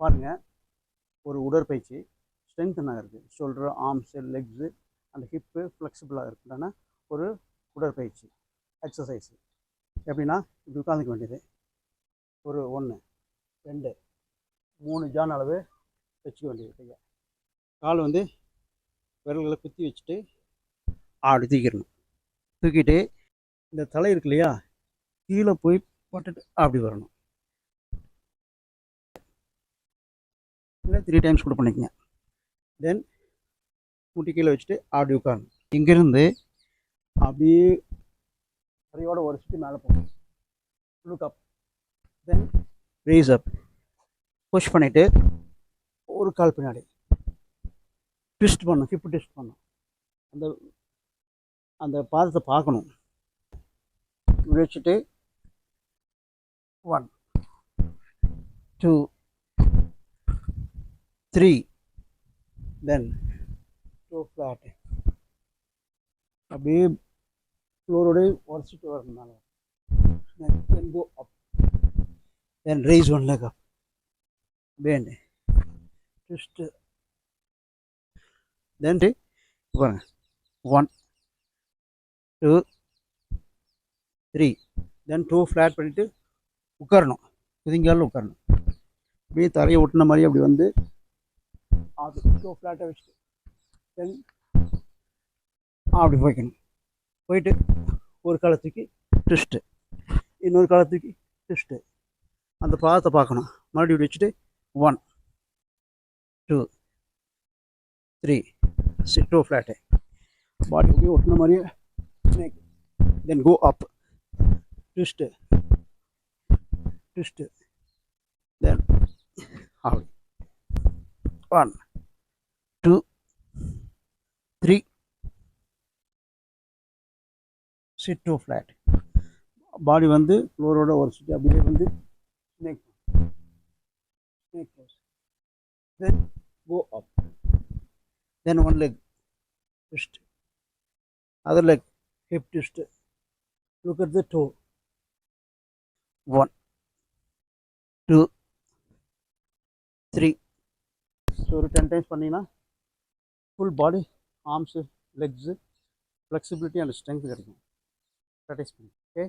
பாருங்கள், ஒரு உடற்பயிற்சி ஸ்ட்ரென்த்னாக இருக்குது. ஷோல்டர், ஆர்ம்ஸு, லெக்ஸு, அந்த ஹிப்பு ஃப்ளெக்சிபிளாக இருக்குன்னா ஒரு உடற்பயிற்சி எக்ஸசைஸு. எப்படின்னா இப்படி உட்காந்துக்க வேண்டியது. ஒரு 1 2 3 ஜான் அளவு வச்சுக்க வேண்டியது. கையை கால் வந்து விரல்களை குத்தி வச்சுட்டு அப்படி தூக்கிடணும். தூக்கிட்டு இந்த தலை இருக்கு இல்லையா, கீழே போய் போட்டுட்டு அப்படி வரணும். இல்லை 3 டைம்ஸ் கூட பண்ணிக்கங்க. தென் முட்டி கீழே வச்சுட்டு அப்படி உட்காரணும். இங்கேருந்து அப்படியே தரையோட உரைச்சிட்டு மேலே போகணும். லுக் அப், தென் ரேஸ் அப், புஷ் பண்ணிவிட்டு ஒரு கால் பின்னாடி ட்விஸ்ட் பண்ணணும். ஹிப்பு ட்விஸ்ட் பண்ணணும். அந்த அந்த பாதத்தை பார்க்கணும். வச்சுட்டு 1 2 3 தென் 2 ஃப்ளாட், அப்படியே ஃப்ளோரோடய உரைச்சிட்டு வரணும். தென் கோ அப், தென் rice 1 leg up, bend, twist, then பாருங்க 1 2 3 தென் 2 ஃப்ளாட் பண்ணிவிட்டு உட்காரணும். குதிங்காலில் உட்காரணும். அப்படியே தரையை ஒட்டின மாதிரி அப்படி வந்து அது 2 ஃப்ளாட்டை வச்சுட்டு தென் அப்படி போய்க்கணும். போயிட்டு ஒரு காலத்துக்கு ட்விஸ்ட்டு, இன்னொரு காலத்துக்கு ட்விஸ்ட்டு. அந்த பாதத்தை பார்க்கணும். மறுபடியும் இப்படி வச்சுட்டு 1 2 3 2 ஃப்ளாட்டு, பாடி அப்படியே ஒட்டின மாதிரியே ஸ்னேக், தென் கோ அப், ட்விஸ்ட்டு ட்விஸ்ட்டு, தென் அப்படி 1 2 3 சிட் 2 ஃப்ளாட். பாடி வந்து ஃப்ளோரோட உரைச்சிட்டு அப்படியே வந்து snake snake Bose, then go up, then 1 leg twist, other leg hip twist, look at the toe, 1 2 3. So ஒரு 10 டைம்ஸ் பண்ணிங்கன்னா full body, arms, legs, flexibility and strength கிடைக்கும். ப்ராக்டிஸ் பண்ணி. Okay.